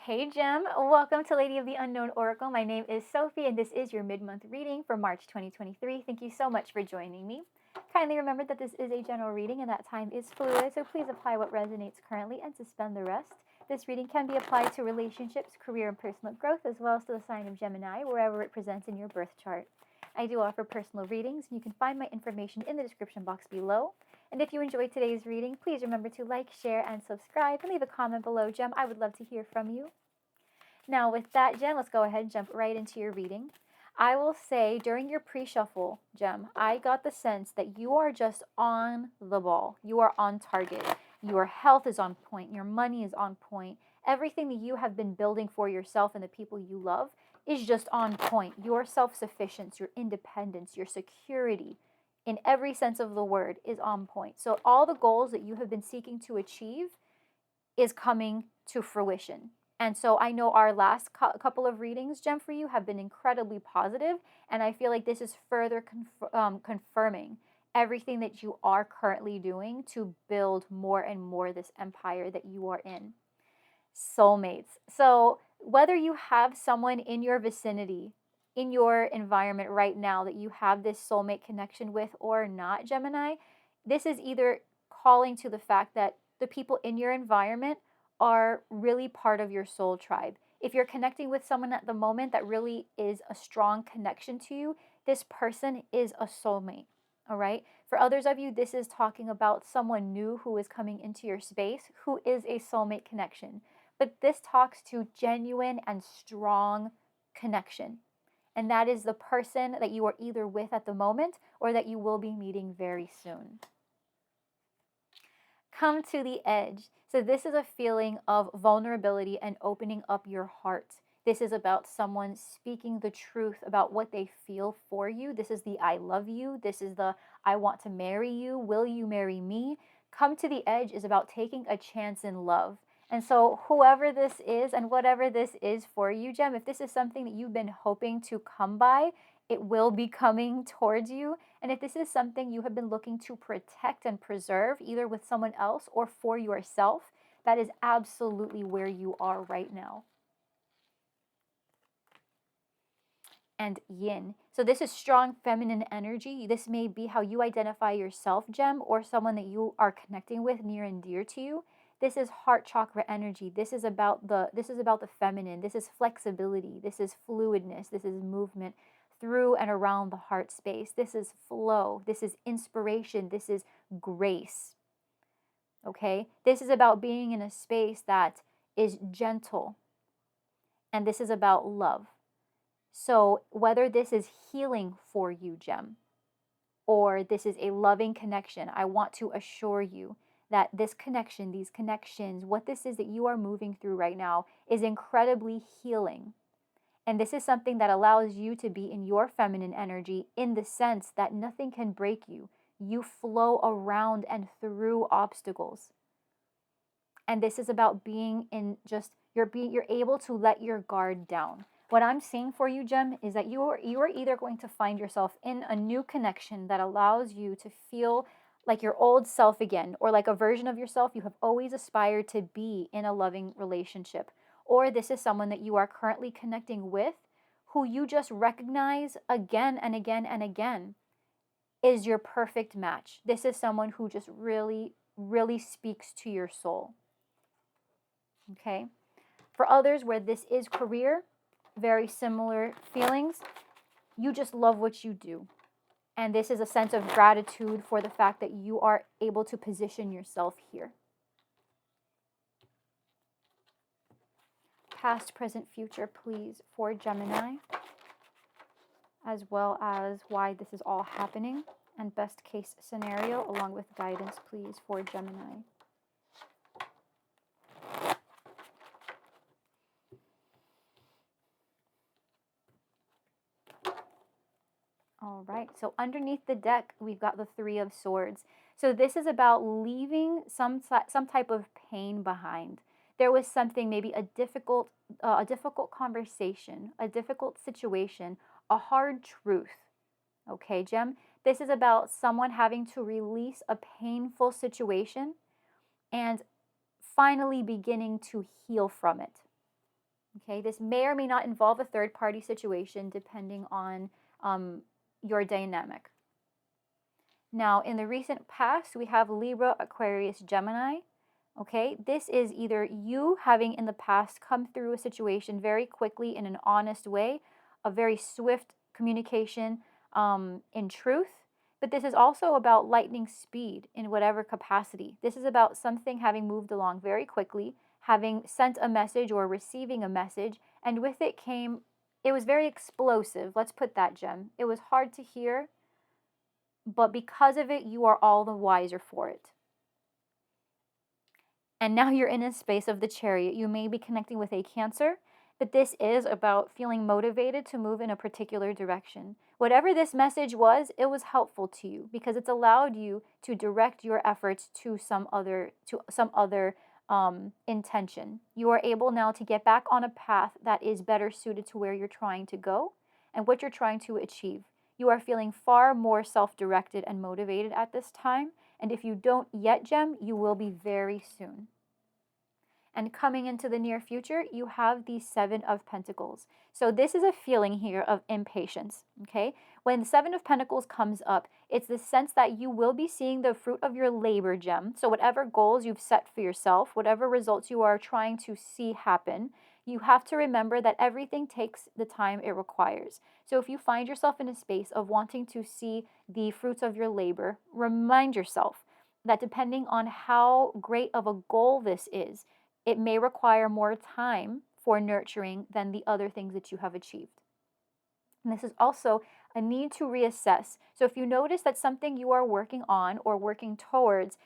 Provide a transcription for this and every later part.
Hey Gem, welcome to Lady of the Unknown Oracle. My name is Sophie and this is your mid-month reading for March 2023. Thank you so much for joining me. Kindly remember that this is a general reading and that time is fluid, so please apply what resonates currently and suspend the rest. This reading can be applied to relationships, career, and personal growth, as well as to the sign of Gemini, wherever it presents in your birth chart. I do offer personal readings, and you can find my information in the description box below. And if you enjoyed today's reading, please remember to like, share, and subscribe, and leave a comment below, Gem. I would love to hear from you. Now, with that, Gem, let's go ahead and jump right into your reading. I will say during your pre-shuffle, Gem, I got the sense that you are just on the ball. You are on target. Your health is on point. Your money is on point. Everything that you have been building for yourself and the people you love is just on point. Your self-sufficiency, your independence, your security, in every sense of the word, is on point. So all the goals that you have been seeking to achieve is coming to fruition. And so I know our last couple of readings, Gem, for you have been incredibly positive, and I feel like this is further confirming everything that you are currently doing to build more and more this empire that you are in. Soulmates. So whether you have someone in your vicinity, in your environment right now that you have this soulmate connection with or not, Gemini, this is either calling to the fact that the people in your environment are really part of your soul tribe. If you're connecting with someone at the moment that really is a strong connection to you, this person is a soulmate. All right. For others of you, this is talking about someone new who is coming into your space who is a soulmate connection. But this talks to genuine and strong connection. And that is the person that you are either with at the moment or that you will be meeting very soon. Come to the edge. So this is a feeling of vulnerability and opening up your heart. This is about someone speaking the truth about what they feel for you. This is the I love you. This is the I want to marry you. Will you marry me? Come to the edge is about taking a chance in love. And so whoever this is and whatever this is for you, Gem, if this is something that you've been hoping to come by, it will be coming towards you. And if this is something you have been looking to protect and preserve, either with someone else or for yourself, that is absolutely where you are right now. And yin. So this is strong feminine energy. This may be how you identify yourself, Gem, or someone that you are connecting with near and dear to you. This is heart chakra energy. This is about the feminine. This is flexibility. This is fluidness. This is movement through and around the heart space. This is flow. This is inspiration. This is grace. Okay? This is about being in a space that is gentle. And this is about love. So whether this is healing for you, Gem, or this is a loving connection, I want to assure you that this connection, these connections, what this is that you are moving through right now is incredibly healing. And this is something that allows you to be in your feminine energy in the sense that nothing can break you. You flow around and through obstacles. And this is about being in just, you're able to let your guard down. What I'm seeing for you, Gem, is that you are either going to find yourself in a new connection that allows you to feel like your old self again, or like a version of yourself you have always aspired to be in a loving relationship. Or this is someone that you are currently connecting with who you just recognize again and again and again is your perfect match. This is someone who just really, really speaks to your soul. Okay? For others, where this is career, very similar feelings. You just love what you do. And this is a sense of gratitude for the fact that you are able to position yourself here. Past, present, future, please, for Gemini, as well as why this is all happening, and best case scenario, along with guidance, please, for Gemini. All right, so underneath the deck, we've got the Three of Swords. So this is about leaving some type of pain behind. There was something, maybe a difficult conversation, a difficult situation, a hard truth. Okay, Gem? This is about someone having to release a painful situation and finally beginning to heal from it. Okay, this may or may not involve a third party situation depending on your dynamic. Now, in the recent past, we have Libra, Aquarius, Gemini. Okay, this is either you having in the past come through a situation very quickly in an honest way, a very swift communication in truth, but this is also about lightning speed in whatever capacity. This is about something having moved along very quickly, having sent a message or receiving a message, and with it came, it was very explosive. Let's put that, Gem. It was hard to hear, but because of it, you are all the wiser for it. And now you're in a space of the Chariot. You may be connecting with a Cancer, but this is about feeling motivated to move in a particular direction. Whatever this message was, it was helpful to you because it's allowed you to direct your efforts to some other intention. You are able now to get back on a path that is better suited to where you're trying to go and what you're trying to achieve. You are feeling far more self-directed and motivated at this time. And if you don't yet, Gem, you will be very soon. And coming into the near future, you have the Seven of Pentacles. So this is a feeling here of impatience, okay? When the Seven of Pentacles comes up, it's the sense that you will be seeing the fruit of your labor, Gem. So whatever goals you've set for yourself, whatever results you are trying to see happen, you have to remember that everything takes the time it requires. So if you find yourself in a space of wanting to see the fruits of your labor, remind yourself that depending on how great of a goal this is, it may require more time for nurturing than the other things that you have achieved. And this is also a need to reassess. So if you notice that something you are working on or working towards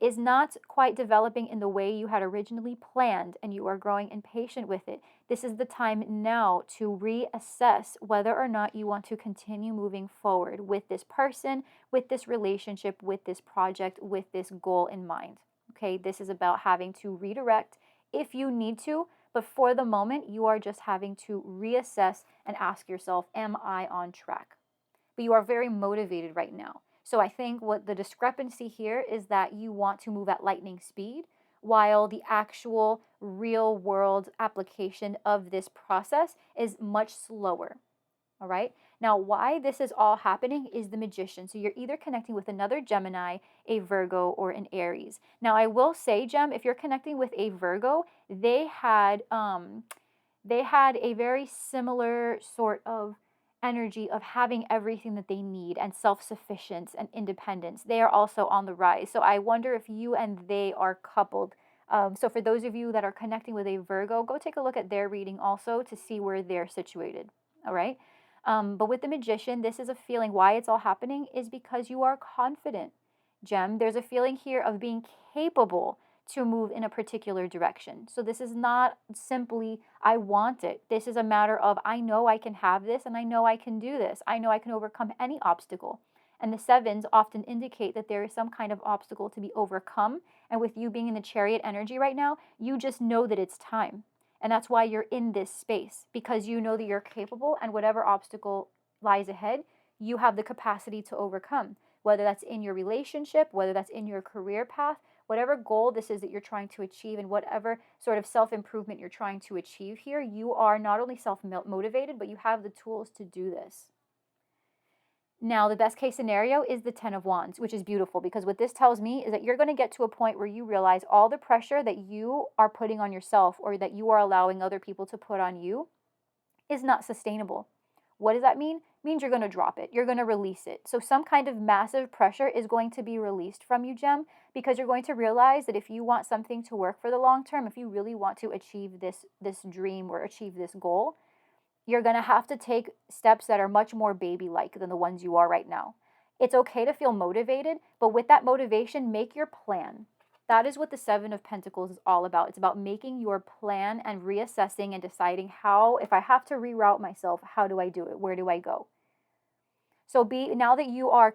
is not quite developing in the way you had originally planned and you are growing impatient with it, this is the time now to reassess whether or not you want to continue moving forward with this person, with this relationship, with this project, with this goal in mind. Okay, this is about having to redirect if you need to, but for the moment, you are just having to reassess and ask yourself, am I on track? But you are very motivated right now. So I think what the discrepancy here is that you want to move at lightning speed, while the actual real world application of this process is much slower. All right. Now, why this is all happening is the Magician. So you're either connecting with another Gemini, a Virgo, or an Aries. Now, I will say, Gem, if you're connecting with a Virgo, they had a very similar sort of energy of having everything that they need and self-sufficiency and independence. They are also on the rise. So I wonder if you and they are coupled. So for those of you that are connecting with a Virgo, go take a look at their reading also to see where they're situated. All right. But with the Magician, this is a feeling. Why it's all happening is because you are confident, Gem. There's a feeling here of being capable to move in a particular direction. So this is not simply, I want it. This is a matter of, I know I can have this and I know I can do this. I know I can overcome any obstacle. And the sevens often indicate that there is some kind of obstacle to be overcome. And with you being in the Chariot energy right now, you just know that it's time. And that's why you're in this space, because you know that you're capable and whatever obstacle lies ahead, you have the capacity to overcome. Whether that's in your relationship, whether that's in your career path, whatever goal this is that you're trying to achieve and whatever sort of self-improvement you're trying to achieve here, you are not only self-motivated, but you have the tools to do this. Now, the best case scenario is the 10 of Wands, which is beautiful because what this tells me is that you're going to get to a point where you realize all the pressure that you are putting on yourself or that you are allowing other people to put on you is not sustainable. What does that mean? It means you're going to drop it. You're going to release it. So some kind of massive pressure is going to be released from you, Gem, because you're going to realize that if you want something to work for the long term, if you really want to achieve this dream or achieve this goal, you're going to have to take steps that are much more baby-like than the ones you are right now. It's okay to feel motivated, but with that motivation, make your plan. That is what the Seven of Pentacles is all about. It's about making your plan and reassessing and deciding how, if I have to reroute myself, how do I do it? Where do I go? So now that you are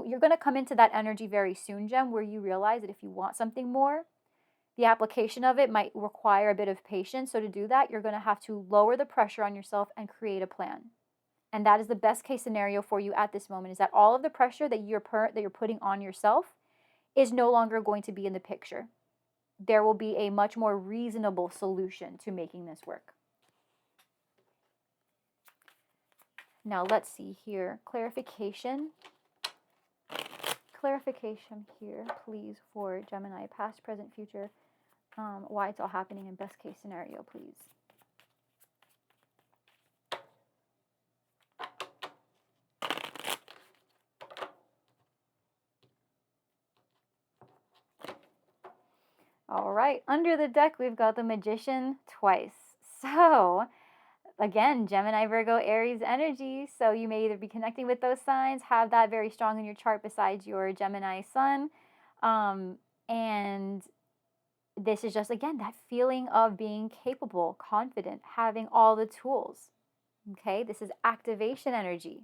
you're going to come into that energy very soon, Gem, where you realize that if you want something more, the application of it might require a bit of patience. So to do that, you're going to have to lower the pressure on yourself and create a plan. And that is the best case scenario for you at this moment, is that all of the pressure that you're putting on yourself is no longer going to be in the picture. There will be a much more reasonable solution to making this work. Now let's see here. Clarification. Clarification here, please, for Gemini. Past, present, future. Why it's all happening in best case scenario, please. All right, under the deck, we've got the Magician twice. So, again, Gemini, Virgo, Aries energy. So you may either be connecting with those signs, have that very strong in your chart besides your Gemini sun. And this is just, again, that feeling of being capable, confident, having all the tools. Okay, this is activation energy.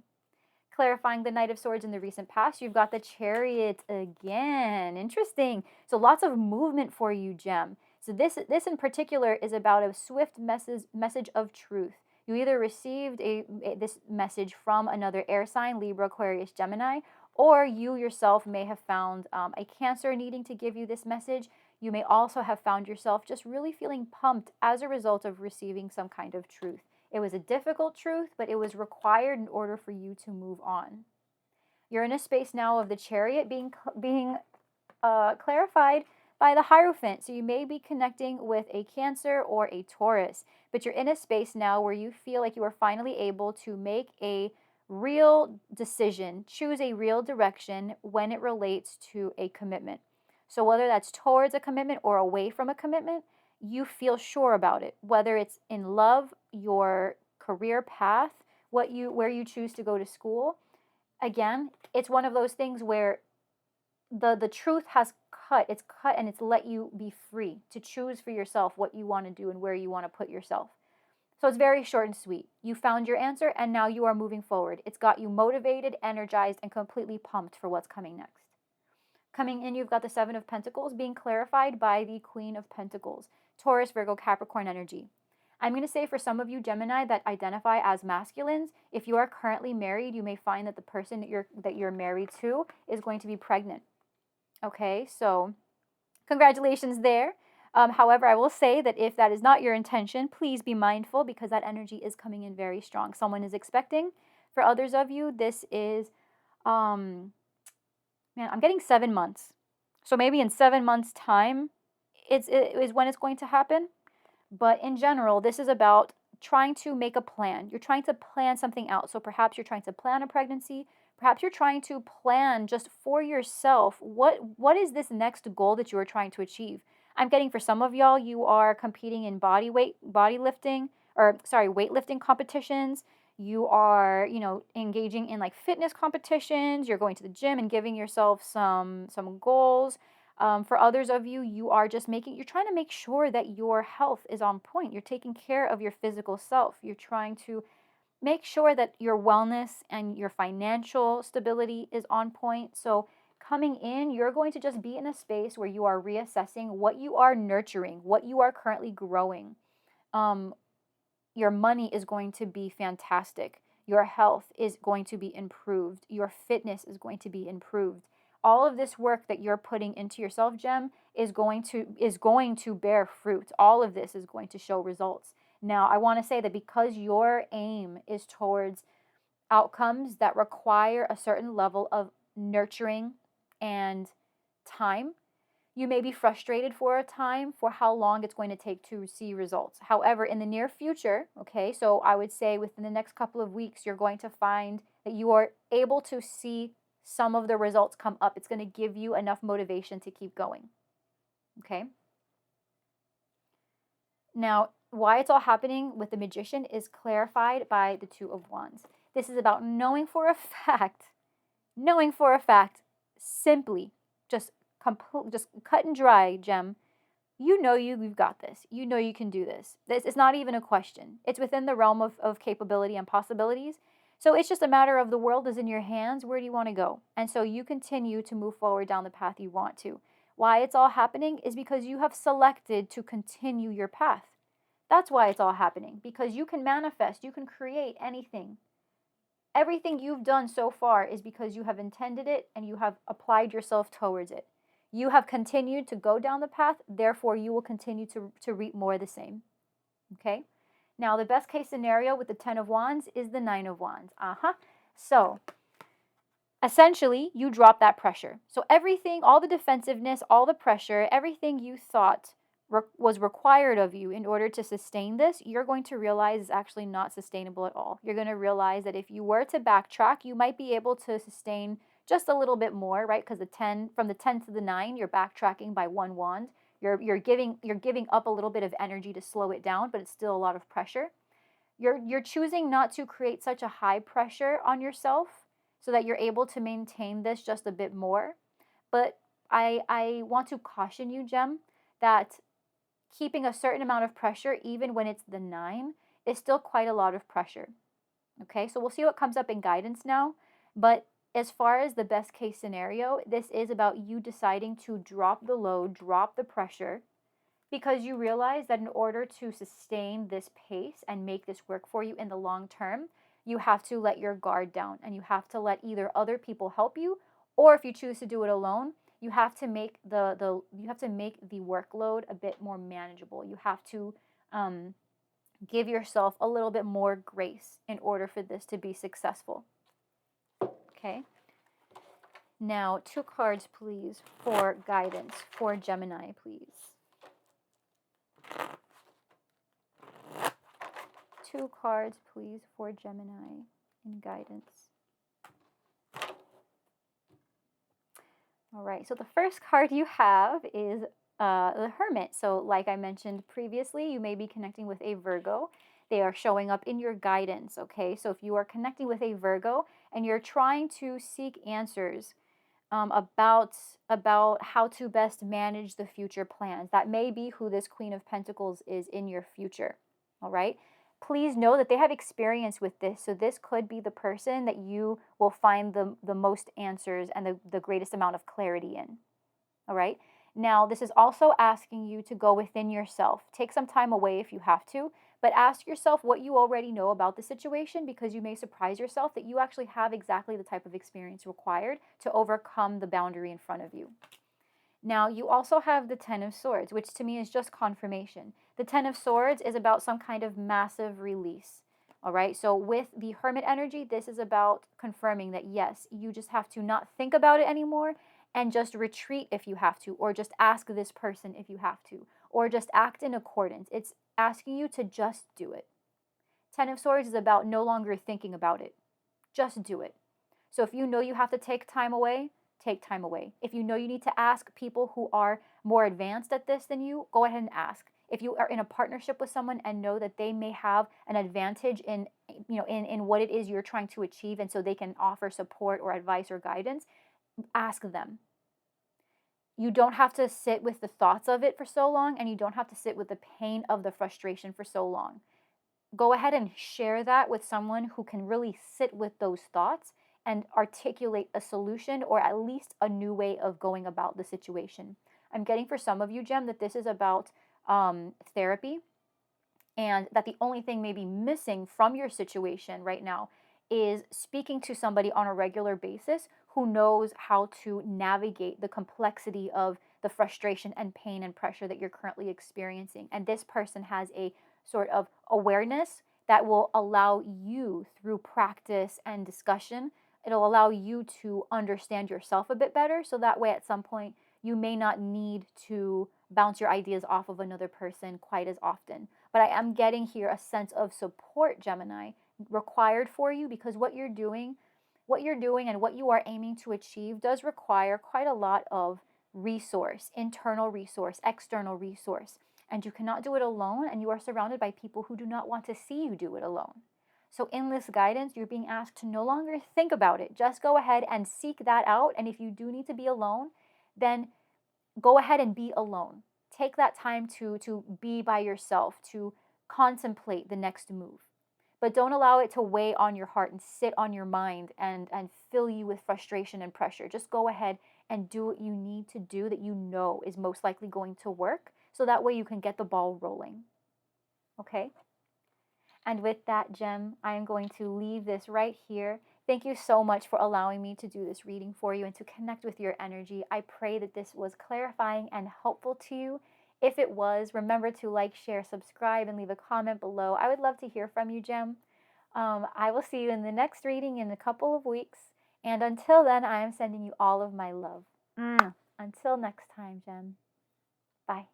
Clarifying the Knight of Swords in the recent past, you've got the Chariot again. Interesting. So lots of movement for you, Gem. So this in particular is about a swift message of truth. You either received this message from another air sign, Libra, Aquarius, Gemini, or you yourself may have found a Cancer needing to give you this message. You may also have found yourself just really feeling pumped as a result of receiving some kind of truth. It was a difficult truth, but it was required in order for you to move on. You're in a space now of the Chariot being clarified by the Hierophant. So you may be connecting with a Cancer or a Taurus, but you're in a space now where you feel like you are finally able to make a real decision, choose a real direction when it relates to a commitment. So whether that's towards a commitment or away from a commitment, you feel sure about it, whether it's in love, your career path, where you choose to go to school. Again, it's one of those things where the truth has it's cut and it's let you be free to choose for yourself what you want to do and where you want to put yourself. So it's very short and sweet. You found your answer and now you are moving forward. It's got you motivated, energized, and completely pumped for what's coming next. Coming in, you've got the Seven of Pentacles being clarified by the Queen of Pentacles. Taurus, Virgo, Capricorn energy. I'm going to say for some of you Gemini that identify as masculines, if you are currently married, you may find that the person that you're married to is going to be pregnant. Okay, so congratulations there. However, I will say that if that is not your intention, please be mindful because that energy is coming in very strong. Someone is expecting. For others of you, this is, man, I'm getting 7 months. So maybe in 7 months' time, it is when it's going to happen. But in general, this is about trying to make a plan. You're trying to plan something out. So perhaps you're trying to plan a pregnancy. Perhaps you're trying to plan just for yourself. What is this next goal that you are trying to achieve? I'm getting for some of y'all, you are competing in weightlifting competitions. You are, engaging in like fitness competitions. You're going to the gym and giving yourself some goals. For others of you, you're trying to make sure that your health is on point. You're taking care of your physical self. You're trying to make sure that your wellness and your financial stability is on point. So coming in, you're going to just be in a space where you are reassessing what you are nurturing, what you are currently growing. Your money is going to be fantastic. Your health is going to be improved. Your fitness is going to be improved. All of this work that you're putting into yourself, Gem, is going to bear fruit. All of this is going to show results. Now, I want to say that because your aim is towards outcomes that require a certain level of nurturing and time, you may be frustrated for a time for how long it's going to take to see results. However, in the near future, okay, so I would say within the next couple of weeks, you're going to find that you are able to see some of the results come up. It's going to give you enough motivation to keep going. Okay? Now, why it's all happening with the Magician is clarified by the Two of Wands. This is about knowing for a fact, simply, just cut and dry, Gem. You've got this. You know you can do this. This is not even a question. It's within the realm of capability and possibilities. So it's just a matter of the world is in your hands. Where do you want to go? And so you continue to move forward down the path you want to. Why it's all happening is because you have selected to continue your path. That's why it's all happening, because you can manifest, you can create anything. Everything you've done so far is because you have intended it and you have applied yourself towards it. You have continued to go down the path, therefore you will continue to reap more of the same. Okay? Now, the best case scenario with the 10 of Wands is the 9 of Wands. So, essentially, you drop that pressure. So everything, all the defensiveness, all the pressure, everything you thought was required of you in order to sustain this, you're going to realize is actually not sustainable at all. You're going to realize that if you were to backtrack, you might be able to sustain just a little bit more, right? Because from the 10 to the 9, you're backtracking by 1 wand. You're giving up a little bit of energy to slow it down, but it's still a lot of pressure. You're choosing not to create such a high pressure on yourself so that you're able to maintain this just a bit more. But I want to caution you, Gem, that keeping a certain amount of pressure, even when it's the 9, is still quite a lot of pressure. Okay, so we'll see what comes up in guidance now. But as far as the best case scenario, this is about you deciding to drop the load, drop the pressure, because you realize that in order to sustain this pace and make this work for you in the long term, you have to let your guard down, and you have to let either other people help you, or if you choose to do it alone, you have to make the workload a bit more manageable. You have to give yourself a little bit more grace in order for this to be successful. Okay. Now, 2 cards, please, for guidance for Gemini, please. 2 cards, please, for Gemini in guidance. All right, so the first card you have is the Hermit. So like I mentioned previously, you may be connecting with a Virgo. They are showing up in your guidance, okay? So if you are connecting with a Virgo and you're trying to seek answers about how to best manage the future plans, that may be who this Queen of Pentacles is in your future, all right? Please know that they have experience with this. So this could be the person that you will find the most answers and the greatest amount of clarity in. All right. Now, this is also asking you to go within yourself. Take some time away if you have to, but ask yourself what you already know about the situation, because you may surprise yourself that you actually have exactly the type of experience required to overcome the boundary in front of you. Now, you also have the 10 of Swords, which to me is just confirmation. The 10 of Swords is about some kind of massive release. All right, so with the Hermit energy, this is about confirming that, yes, you just have to not think about it anymore and just retreat if you have to, or just ask this person if you have to, or just act in accordance. It's asking you to just do it. 10 of Swords is about no longer thinking about it. Just do it. So if you know you have to take time away, take time away. If you know you need to ask people who are more advanced at this than you, go ahead and ask. If you are in a partnership with someone and know that they may have an advantage in what it is you're trying to achieve, and so they can offer support or advice or guidance, ask them. You don't have to sit with the thoughts of it for so long, and you don't have to sit with the pain of the frustration for so long. Go ahead and share that with someone who can really sit with those thoughts and articulate a solution, or at least a new way of going about the situation. I'm getting for some of you, Gem, that this is about therapy, and that the only thing maybe missing from your situation right now is speaking to somebody on a regular basis who knows how to navigate the complexity of the frustration and pain and pressure that you're currently experiencing. And this person has a sort of awareness that will allow you, through practice and discussion, it'll allow you to understand yourself a bit better. So that way, at some point, you may not need to bounce your ideas off of another person quite as often. But I am getting here a sense of support, Gemini, required for you, because what you're doing and what you are aiming to achieve does require quite a lot of resource, internal resource, external resource. And you cannot do it alone, and you are surrounded by people who do not want to see you do it alone. So in this guidance, you're being asked to no longer think about it. Just go ahead and seek that out. And if you do need to be alone, then go ahead and be alone. Take that time to be by yourself, to contemplate the next move. But don't allow it to weigh on your heart and sit on your mind and fill you with frustration and pressure. Just go ahead and do what you need to do that you know is most likely going to work, so that way you can get the ball rolling. Okay? And with that, Gem, I am going to leave this right here. Thank you so much for allowing me to do this reading for you and to connect with your energy. I pray that this was clarifying and helpful to you. If it was, remember to like, share, subscribe, and leave a comment below. I would love to hear from you, Gem. I will see you in the next reading in a couple of weeks. And until then, I am sending you all of my love. Until next time, Gem. Bye.